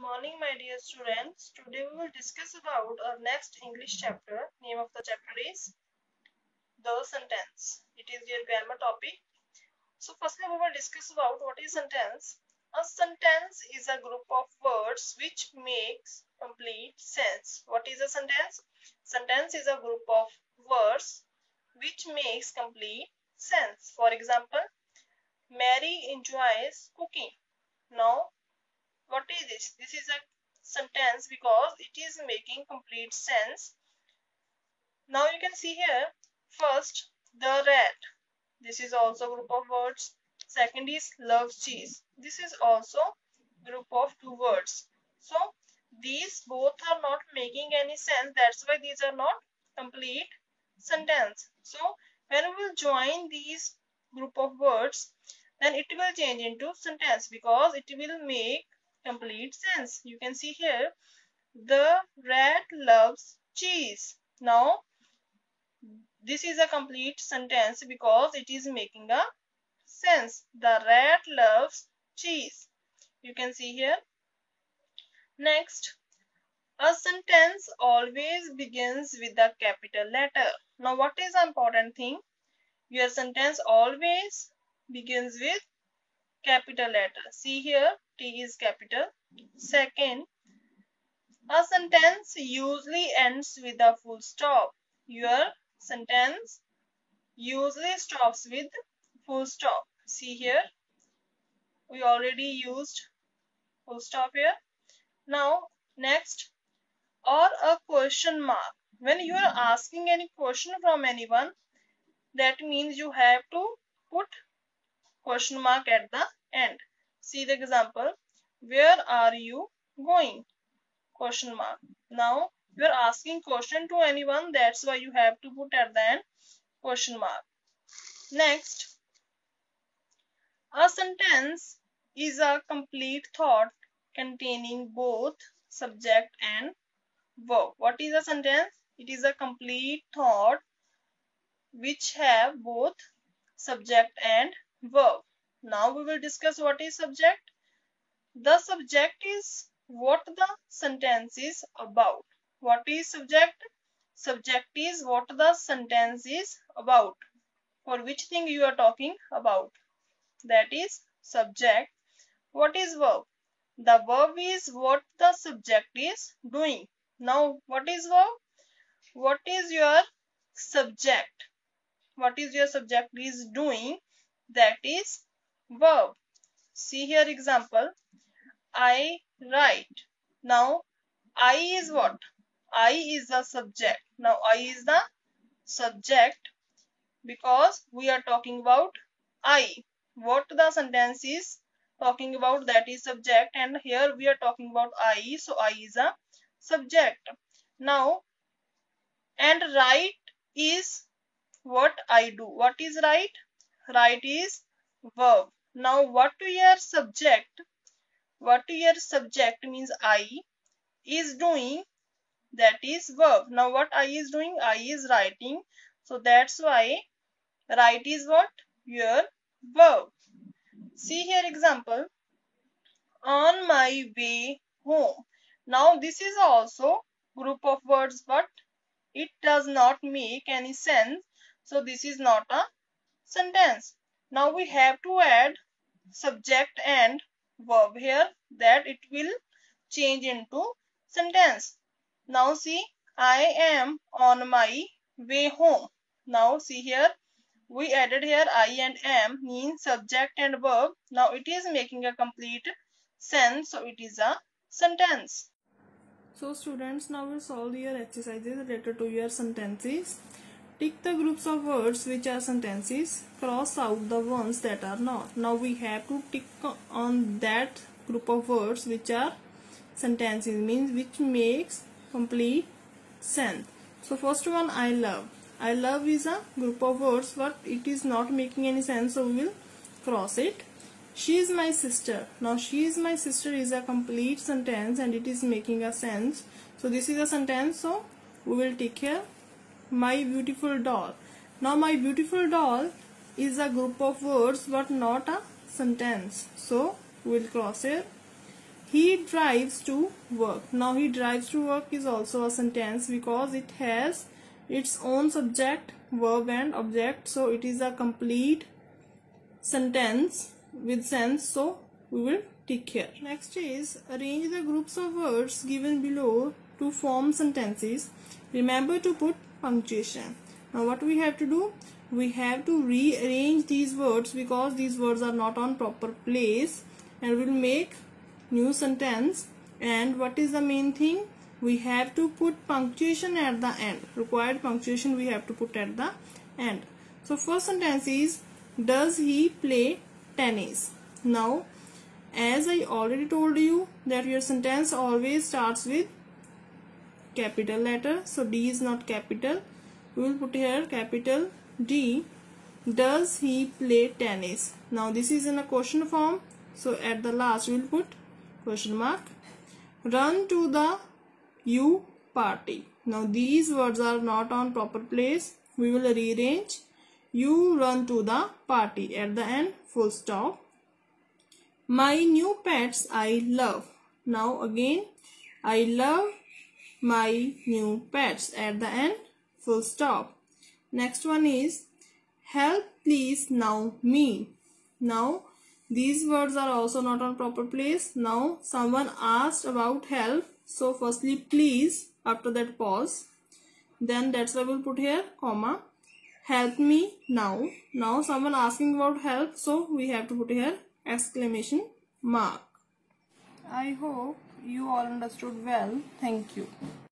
morning, my dear students. Today we will discuss about our next English chapter. Name of the chapter is the sentence. It is your grammar topic. So firstly we will discuss about what is sentence. A sentence is a group of words which makes complete sense. What is a sentence? Sentence is a group of words which makes complete sense. For example, Mary enjoys cooking. Now what is this? This is a sentence because it is making complete sense. Now you can see here, first, the rat. This is also a group of words. Second is loves cheese. This is also group of two words. So these both are not making any sense. That's why these are not complete sentence. So when we will join these group of words, then it will change into sentence because it will make complete sense. You can see here, the rat loves cheese. Now this is a complete sentence because it is making a sense. The rat loves cheese. You can see here. Next, a sentence always begins with a capital letter. Now what is the important thing? Your sentence always begins with capital letter. See here, T is capital. Second, a sentence usually ends with a full stop. Your sentence usually stops with full stop. See here, we already used full stop here. Now, next, or a question mark. When you are asking any question from anyone, that means you have to put question mark at the end. See the example. Where are you going? Question mark. Now you are asking question to anyone, that's why you have to put at the end question mark. Next, a sentence is a complete thought containing both subject and verb. What is a sentence? It is a complete thought which have both subject and verb. Now we will discuss what is subject. The subject is what the sentence is about. What is subject? Subject is what the sentence is about. For which thing you are talking about. That is subject. What is verb? The verb is what the subject is doing. Now what is verb? What is your subject? What is your subject is doing? That is verb. See here example. I write. Now I is what? I is the subject. Now I is the subject because we are talking about I. What the sentence is talking about, that is subject, and here we are talking about I, so I is a subject. Now, and write is what I do. What is write? Write is verb. Now what to your subject? What to your subject means I is doing, that is verb. Now what I is doing? I is writing. So that's why write is what? Your verb. See here example. On my way home. Now this is also group of words, but it does not make any sense. So this is not a sentence. Now we have to add subject and verb here, that it will change into sentence. Now see, I am on my way home. Now see here, we added here I and am means subject and verb. Now it is making a complete sense, so it is a sentence. So students, now we'll solve your exercises related to your sentences. Tick the groups of words which are sentences, cross out the ones that are not. Now we have to tick on that group of words which are sentences, means which makes complete sense. So first one, I love. I love is a group of words but it is not making any sense, so we will cross it. She is my sister. Now she is my sister is a complete sentence and it is making a sense. So this is a sentence, so we will tick here. My beautiful doll. Now my beautiful doll is a group of words but not a sentence, so we will cross here. he drives to work. Now he drives to work is also a sentence because it has its own subject, verb and object, so it is a complete sentence with sense, so we will tick here. Next is arrange the groups of words given below to form sentences. Remember to put punctuation. Now what we have to do? We have to rearrange these words because these words are not on proper place, and we will make new sentence. And what is the main thing? We have to put punctuation at the end. Required punctuation we have to put at the end. So first sentence is, does he play tennis? Now as I already told you that your sentence always starts with capital letter, so D is not capital. We will put here capital D. Does he play tennis? Now this is in a question form, so at the last we will put question mark. Run to the U party. Now these words are not on proper place. We will rearrange. You run to the party. At the end, full stop. My new pets I love. Now again, I love my new pets. At the end, full stop. Next one is, help please now me. Now these words are also not on proper place. Now someone asked about help, so firstly please, after that pause, then that's why we'll put here comma, help me now. Now someone asking about help, so we have to put here exclamation mark. I hope you all understood well. Thank you.